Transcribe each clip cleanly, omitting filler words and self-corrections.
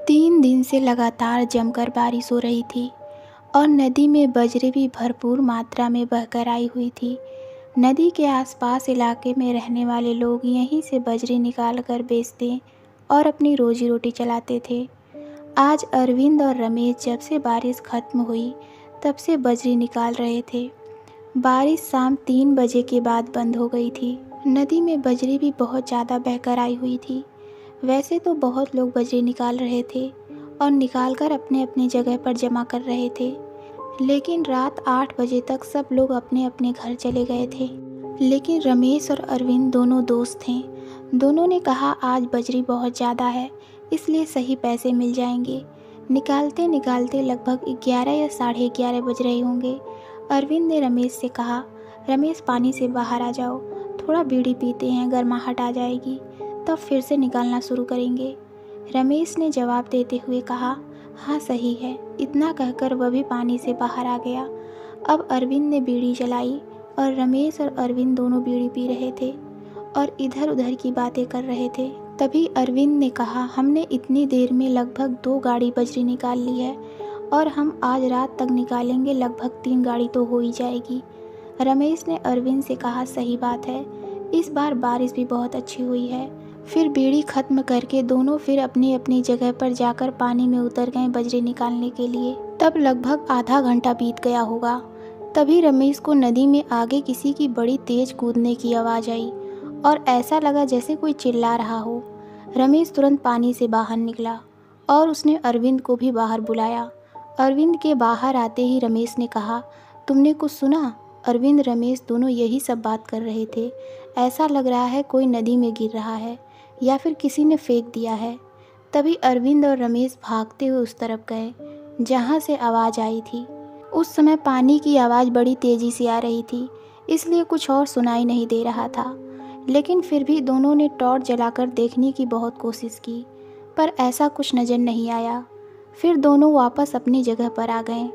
3 दिन से लगातार जमकर बारिश हो रही थी और नदी में बजरी भी भरपूर मात्रा में बहकर आई हुई थी। नदी के आसपास इलाके में रहने वाले लोग यहीं से बजरी निकाल कर बेचते और अपनी रोजी रोटी चलाते थे। आज अरविंद और रमेश जब से बारिश खत्म हुई तब से बजरी निकाल रहे थे। बारिश शाम 3 बजे के बाद बंद हो गई थी। नदी में बजरी भी बहुत ज़्यादा बहकर आई हुई थी। वैसे तो बहुत लोग बजरी निकाल रहे थे और निकालकर अपने अपने जगह पर जमा कर रहे थे, लेकिन रात 8 बजे तक सब लोग अपने अपने घर चले गए थे। लेकिन रमेश और अरविंद दोनों दोस्त थे। दोनों ने कहा आज बजरी बहुत ज़्यादा है, इसलिए सही पैसे मिल जाएंगे। निकालते निकालते लगभग 11 या 11:30 बज रहे होंगे। अरविंद ने रमेश से कहा, रमेश पानी से बाहर आ जाओ, थोड़ा बीड़ी पीते हैं, गर्माहट आ जाएगी, तब फिर से निकालना शुरू करेंगे। रमेश ने जवाब देते हुए कहा, हाँ सही है। इतना कहकर वह भी पानी से बाहर आ गया। अब अरविंद ने बीड़ी जलाई और रमेश और अरविंद दोनों बीड़ी पी रहे थे और इधर उधर की बातें कर रहे थे। तभी अरविंद ने कहा, हमने इतनी देर में लगभग 2 गाड़ी बजरी निकाल ली है और हम आज रात तक निकालेंगे, लगभग 3 गाड़ी तो हो ही जाएगी। रमेश ने अरविंद से कहा, सही बात है, इस बार बारिश भी बहुत अच्छी हुई है। फिर बीड़ी खत्म करके दोनों फिर अपनी अपनी जगह पर जाकर पानी में उतर गए बजरी निकालने के लिए। तब लगभग आधा घंटा बीत गया होगा। तभी रमेश को नदी में आगे किसी की बड़ी तेज कूदने की आवाज़ आई और ऐसा लगा जैसे कोई चिल्ला रहा हो। रमेश तुरंत पानी से बाहर निकला और उसने अरविंद को भी बाहर बुलाया। अरविंद के बाहर आते ही रमेश ने कहा, तुमने कुछ सुना? अरविंद रमेश दोनों यही सब बात कर रहे थे। ऐसा लग रहा है कोई नदी में गिर रहा है या फिर किसी ने फेंक दिया है। तभी अरविंद और रमेश भागते हुए उस तरफ गए जहाँ से आवाज़ आई थी। उस समय पानी की आवाज़ बड़ी तेज़ी से आ रही थी, इसलिए कुछ और सुनाई नहीं दे रहा था। लेकिन फिर भी दोनों ने टॉर्च जलाकर देखने की बहुत कोशिश की, पर ऐसा कुछ नज़र नहीं आया। फिर दोनों वापस अपनी जगह पर आ गए।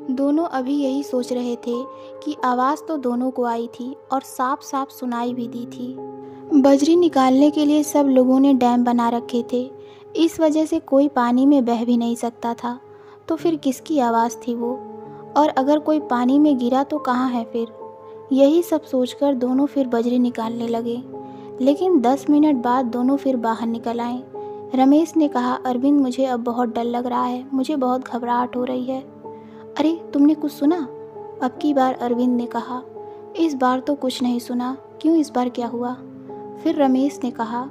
दोनों अभी यही सोच रहे थे कि आवाज़ तो दोनों को आई थी और साफ साफ सुनाई भी दी थी। बजरी निकालने के लिए सब लोगों ने डैम बना रखे थे, इस वजह से कोई पानी में बह भी नहीं सकता था। तो फिर किसकी आवाज़ थी वो? और अगर कोई पानी में गिरा तो कहाँ है फिर? यही सब सोचकर दोनों फिर बजरी निकालने लगे। लेकिन 10 मिनट बाद दोनों फिर बाहर निकल आए। रमेश ने कहा, अरविंद मुझे अब बहुत डर लग रहा है, मुझे बहुत घबराहट हो रही है। अरे तुमने कुछ सुना? अब की बार अरविंद ने कहा, इस बार तो कुछ नहीं सुना, क्यों, इस बार क्या हुआ? फिर रमेश ने कहा,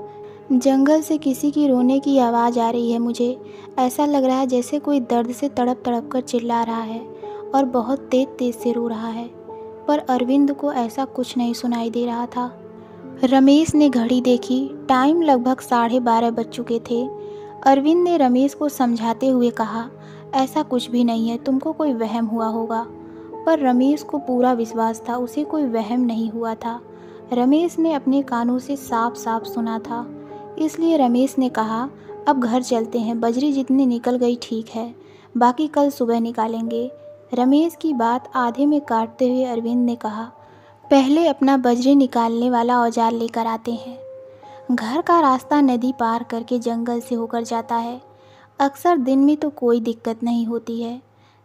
जंगल से किसी की रोने की आवाज़ आ रही है। मुझे ऐसा लग रहा है जैसे कोई दर्द से तड़प तड़प कर चिल्ला रहा है और बहुत तेज तेज से रो रहा है। पर अरविंद को ऐसा कुछ नहीं सुनाई दे रहा था। रमेश ने घड़ी देखी, टाइम लगभग 12:30 बज चुके थे। अरविंद ने रमेश को समझाते हुए कहा, ऐसा कुछ भी नहीं है, तुमको कोई वहम हुआ होगा। पर रमेश को पूरा विश्वास था उसे कोई वहम नहीं हुआ था। रमेश ने अपने कानों से साफ साफ सुना था। इसलिए रमेश ने कहा, अब घर चलते हैं, बजरी जितनी निकल गई ठीक है, बाकी कल सुबह निकालेंगे। रमेश की बात आधे में काटते हुए अरविंद ने कहा, पहले अपना बजरी निकालने वाला औजार लेकर आते हैं। घर का रास्ता नदी पार करके जंगल से होकर जाता है। अक्सर दिन में तो कोई दिक्कत नहीं होती है,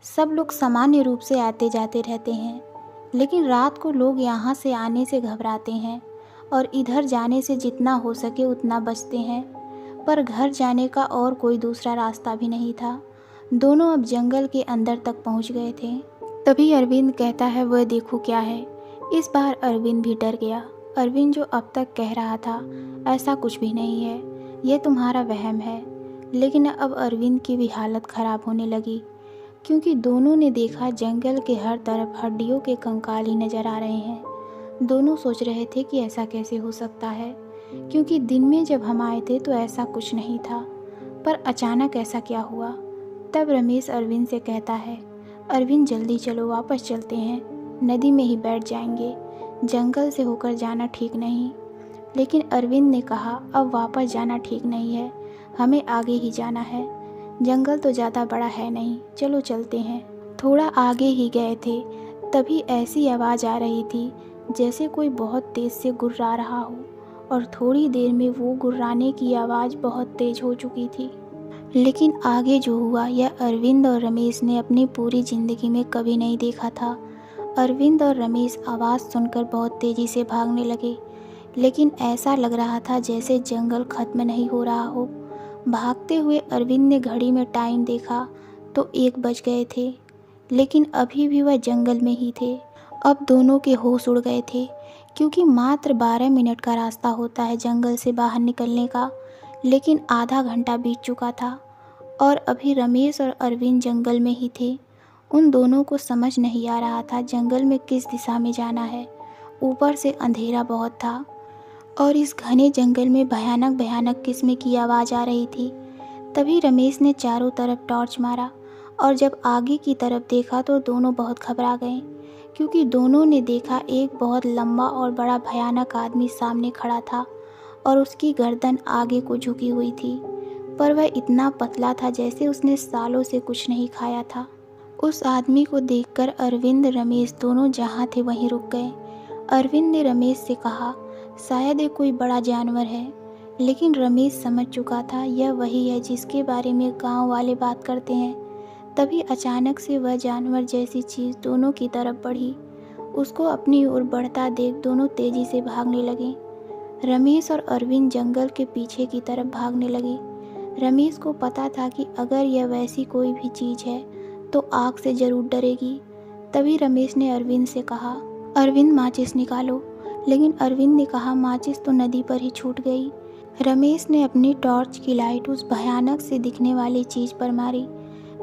सब लोग सामान्य रूप से आते जाते रहते हैं। लेकिन रात को लोग यहाँ से आने से घबराते हैं और इधर जाने से जितना हो सके उतना बचते हैं। पर घर जाने का और कोई दूसरा रास्ता भी नहीं था। दोनों अब जंगल के अंदर तक पहुँच गए थे। तभी अरविंद कहता है, वह देखो क्या है। इस बार अरविंद भी डर गया। अरविंद जो अब तक कह रहा था ऐसा कुछ भी नहीं है, ये तुम्हारा वहम है। लेकिन अब अरविंद की भी हालत ख़राब होने लगी, क्योंकि दोनों ने देखा जंगल के हर तरफ हड्डियों के कंकाल ही नज़र आ रहे हैं। दोनों सोच रहे थे कि ऐसा कैसे हो सकता है, क्योंकि दिन में जब हम आए थे तो ऐसा कुछ नहीं था, पर अचानक ऐसा क्या हुआ? तब रमेश अरविंद से कहता है, अरविंद जल्दी चलो, वापस चलते हैं, नदी में ही बैठ जाएंगे, जंगल से होकर जाना ठीक नहीं। लेकिन अरविंद ने कहा, अब वापस जाना ठीक नहीं है, हमें आगे ही जाना है, जंगल तो ज़्यादा बड़ा है नहीं, चलो चलते हैं। थोड़ा आगे ही गए थे, तभी ऐसी आवाज़ आ रही थी जैसे कोई बहुत तेज़ से गुर्रा रहा हो, और थोड़ी देर में वो गुर्राने की आवाज़ बहुत तेज़ हो चुकी थी। लेकिन आगे जो हुआ यह अरविंद और रमेश ने अपनी पूरी जिंदगी में कभी नहीं देखा था। अरविंद और रमेश आवाज़ सुनकर बहुत तेज़ी से भागने लगे, लेकिन ऐसा लग रहा था जैसे जंगल खत्म नहीं हो रहा हो। भागते हुए अरविंद ने घड़ी में टाइम देखा तो 1 बज गए थे, लेकिन अभी भी वह जंगल में ही थे। अब दोनों के होश उड़ गए थे, क्योंकि मात्र 12 मिनट का रास्ता होता है जंगल से बाहर निकलने का, लेकिन आधा घंटा बीत चुका था और अभी रमेश और अरविंद जंगल में ही थे। उन दोनों को समझ नहीं आ रहा था जंगल में किस दिशा में जाना है। ऊपर से अंधेरा बहुत था और इस घने जंगल में भयानक भयानक किस्म की आवाज़ आ रही थी। तभी रमेश ने चारों तरफ टॉर्च मारा और जब आगे की तरफ देखा तो दोनों बहुत घबरा गए, क्योंकि दोनों ने देखा एक बहुत लंबा और बड़ा भयानक आदमी सामने खड़ा था और उसकी गर्दन आगे को झुकी हुई थी, पर वह इतना पतला था जैसे उसने सालों से कुछ नहीं खाया था। उस आदमी को देखकर अरविंद रमेश दोनों जहाँ थे वहीं रुक गए। अरविंद ने रमेश से कहा, शायद ये कोई बड़ा जानवर है, लेकिन रमेश समझ चुका था यह वही है जिसके बारे में गांव वाले बात करते हैं। तभी अचानक से वह जानवर जैसी चीज़ दोनों की तरफ बढ़ी। उसको अपनी ओर बढ़ता देख दोनों तेजी से भागने लगे। रमेश और अरविंद जंगल के पीछे की तरफ भागने लगे। रमेश को पता था कि अगर यह वैसी कोई भी चीज़ है तो आग से ज़रूर डरेगी। तभी रमेश ने अरविंद से कहा, अरविंद माचिस निकालो। लेकिन अरविंद ने कहा, माचिस तो नदी पर ही छूट गई। रमेश ने अपनी टॉर्च की लाइट उस भयानक से दिखने वाली चीज़ पर मारी,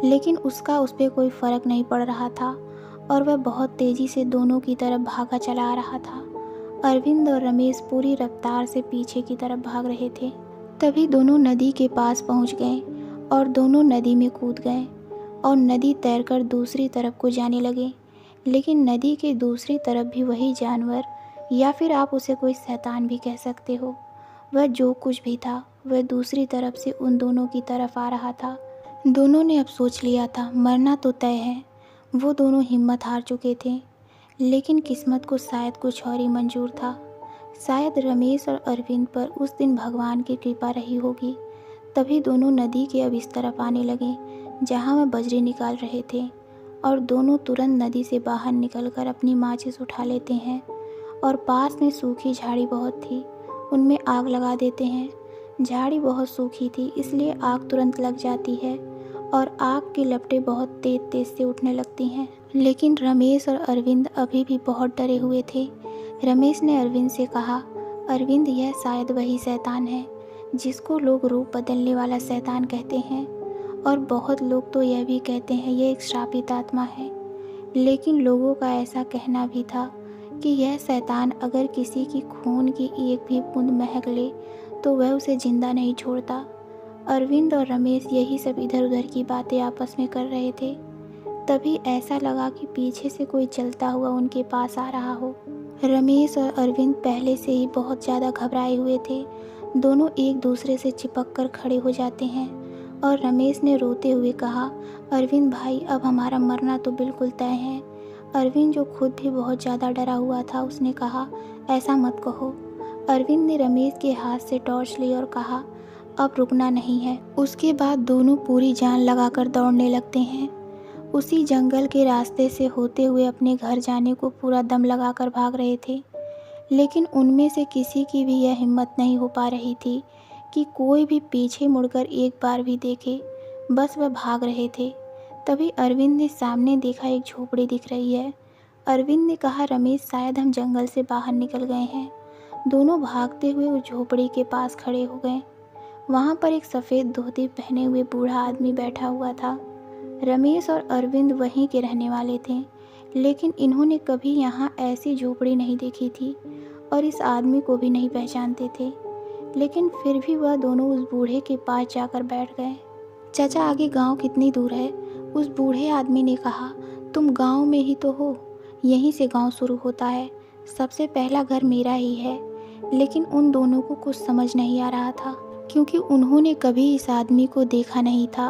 लेकिन उसका उस पर कोई फ़र्क नहीं पड़ रहा था और वह बहुत तेज़ी से दोनों की तरफ भागा चला आ रहा था। अरविंद और रमेश पूरी रफ्तार से पीछे की तरफ भाग रहे थे। तभी दोनों नदी के पास पहुंच गए और दोनों नदी में कूद गए और नदी तैरकर दूसरी तरफ को जाने लगे। लेकिन नदी के दूसरी तरफ भी वही जानवर, या फिर आप उसे कोई शैतान भी कह सकते हो, वह जो कुछ भी था वह दूसरी तरफ से उन दोनों की तरफ आ रहा था। दोनों ने अब सोच लिया था मरना तो तय है। वो दोनों हिम्मत हार चुके थे, लेकिन किस्मत को शायद कुछ और ही मंजूर था। शायद रमेश और अरविंद पर उस दिन भगवान की कृपा रही होगी। तभी दोनों नदी के अब इस तरफ आने लगे जहाँ वह बजरी निकाल रहे थे और दोनों तुरंत नदी से बाहर निकलकर अपनी माचिस उठा लेते हैं और पास में सूखी झाड़ी बहुत थी, उनमें आग लगा देते हैं। झाड़ी बहुत सूखी थी, इसलिए आग तुरंत लग जाती है और आग की लपटें बहुत तेज तेज से उठने लगती हैं। लेकिन रमेश और अरविंद अभी भी बहुत डरे हुए थे। रमेश ने अरविंद से कहा, अरविंद, यह शायद वही शैतान है जिसको लोग रूप बदलने वाला शैतान कहते हैं, और बहुत लोग तो यह भी कहते हैं यह एक श्रापित आत्मा है। लेकिन लोगों का ऐसा कहना भी था कि यह शैतान अगर किसी की खून की एक भी बूंद महक ले तो वह उसे जिंदा नहीं छोड़ता। अरविंद और रमेश यही सब इधर उधर की बातें आपस में कर रहे थे। तभी ऐसा लगा कि पीछे से कोई चलता हुआ उनके पास आ रहा हो। रमेश और अरविंद पहले से ही बहुत ज़्यादा घबराए हुए थे। दोनों एक दूसरे से चिपक कर खड़े हो जाते हैं और रमेश ने रोते हुए कहा, अरविंद भाई, अब हमारा मरना तो बिल्कुल तय है। अरविंद, जो खुद भी बहुत ज़्यादा डरा हुआ था, उसने कहा, ऐसा मत कहो। अरविंद ने रमेश के हाथ से टॉर्च ली और कहा, अब रुकना नहीं है। उसके बाद दोनों पूरी जान लगाकर दौड़ने लगते हैं। उसी जंगल के रास्ते से होते हुए अपने घर जाने को पूरा दम लगाकर भाग रहे थे, लेकिन उनमें से किसी की भी यह हिम्मत नहीं हो पा रही थी कि कोई भी पीछे मुड़कर एक बार भी देखे। बस वह भाग रहे थे। तभी अरविंद ने सामने देखा एक झोपड़ी दिख रही है। अरविंद ने कहा, रमेश, शायद हम जंगल से बाहर निकल गए हैं। दोनों भागते हुए उस झोपड़ी के पास खड़े हो गए। वहाँ पर एक सफ़ेद धोती पहने हुए बूढ़ा आदमी बैठा हुआ था। रमेश और अरविंद वहीं के रहने वाले थे, लेकिन इन्होंने कभी यहाँ ऐसी झोपड़ी नहीं देखी थी और इस आदमी को भी नहीं पहचानते थे। लेकिन फिर भी वह दोनों उस बूढ़े के पास जाकर बैठ गए। चाचा, आगे गांव कितनी दूर है? उस बूढ़े आदमी ने कहा। तुम गांव में ही तो हो, यहीं से गांव शुरू होता है। सबसे पहला घर मेरा ही है। लेकिन उन दोनों को कुछ समझ नहीं आ रहा था, क्योंकि उन्होंने कभी इस आदमी को देखा नहीं था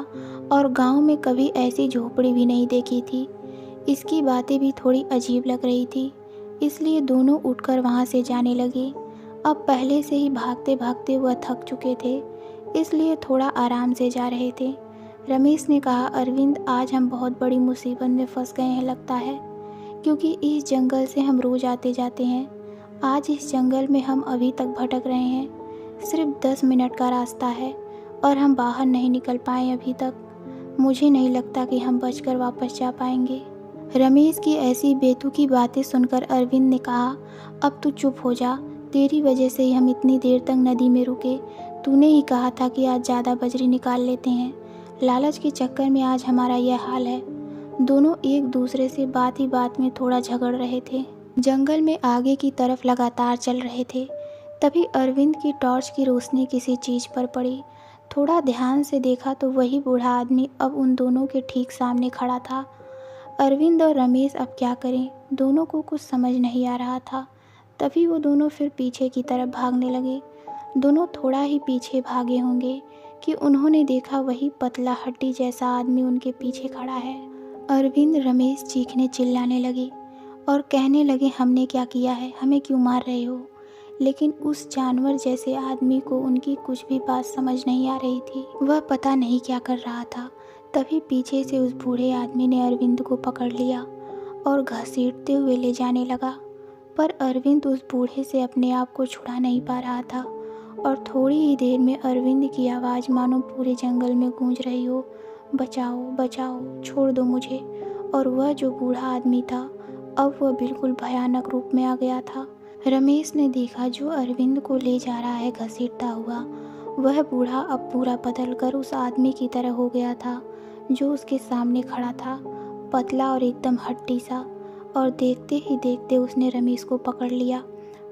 और गांव में कभी ऐसी झोपड़ी भी नहीं देखी थी। इसकी बातें भी थोड़ी अजीब लग रही थी, इसलिए दोनों उठकर वहां से जाने लगे। अब पहले से ही भागते भागते वह थक चुके थे, इसलिए थोड़ा आराम से जा रहे थे। रमेश ने कहा, अरविंद, आज हम बहुत बड़ी मुसीबत में फंस गए हैं लगता है, क्योंकि इस जंगल से हम रोज आते जाते हैं। आज इस जंगल में हम अभी तक भटक रहे हैं। सिर्फ 10 मिनट का रास्ता है और हम बाहर नहीं निकल पाए अभी तक। मुझे नहीं लगता कि हम बचकर वापस जा पाएंगे। रमेश की ऐसी बेतुकी बातें सुनकर अरविंद ने कहा, अब तू चुप हो जा। तेरी वजह से ही हम इतनी देर तक नदी में रुके। तूने ही कहा था कि आज ज़्यादा बजरी निकाल लेते हैं। लालच के चक्कर में आज हमारा यह हाल है। दोनों एक दूसरे से बात ही बात में थोड़ा झगड़ रहे थे। जंगल में आगे की तरफ लगातार चल रहे थे। तभी अरविंद की टॉर्च की रोशनी किसी चीज़ पर पड़ी। थोड़ा ध्यान से देखा तो वही बूढ़ा आदमी अब उन दोनों के ठीक सामने खड़ा था। अरविंद और रमेश अब क्या करें, दोनों को कुछ समझ नहीं आ रहा था। तभी वो दोनों फिर पीछे की तरफ भागने लगे। दोनों थोड़ा ही पीछे भागे होंगे कि उन्होंने देखा वही पतला हड्डी जैसा आदमी उनके पीछे खड़ा है। अरविंद रमेश चीखने चिल्लाने लगे और कहने लगे, हमने क्या किया है, हमें क्यों मार रहे हो। लेकिन उस जानवर जैसे आदमी को उनकी कुछ भी बात समझ नहीं आ रही थी। वह पता नहीं क्या कर रहा था। तभी पीछे से उस बूढ़े आदमी ने अरविंद को पकड़ लिया और घसीटते हुए ले जाने लगा। पर अरविंद उस बूढ़े से अपने आप को छुड़ा नहीं पा रहा था और थोड़ी ही देर में अरविंद की आवाज़ मानो पूरे जंगल में गूंज रही हो, बचाओ बचाओ, छोड़ दो मुझे। और वह जो बूढ़ा आदमी था अब वह बिल्कुल भयानक रूप में आ गया था। रमेश ने देखा जो अरविंद को ले जा रहा है घसीटता हुआ, वह बूढ़ा अब पूरा बदल कर उस आदमी की तरह हो गया था जो उसके सामने खड़ा था, पतला और एकदम हड्डी सा। और देखते ही देखते उसने रमेश को पकड़ लिया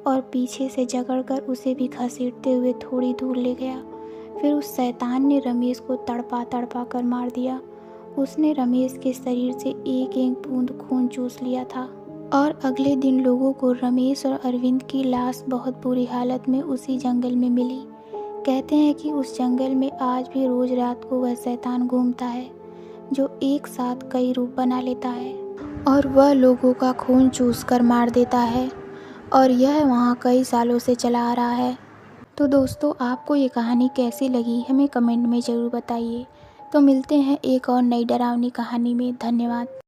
और पीछे से जकड़कर उसे भी घसीटते हुए थोड़ी दूर ले गया। फिर उस शैतान ने रमेश को तड़पा तड़पा कर मार दिया। उसने रमेश के शरीर से एक एक बूंद खून चूस लिया था। और अगले दिन लोगों को रमेश और अरविंद की लाश बहुत बुरी हालत में उसी जंगल में मिली। कहते हैं कि उस जंगल में आज भी रोज रात को वह शैतान घूमता है जो एक साथ कई रूप बना लेता है और वह लोगों का खून चूस कर मार देता है। और यह वहाँ कई सालों से चला आ रहा है। तो दोस्तों, आपको ये कहानी कैसी लगी हमें कमेंट में ज़रूर बताइए। तो मिलते हैं एक और नई डरावनी कहानी में। धन्यवाद।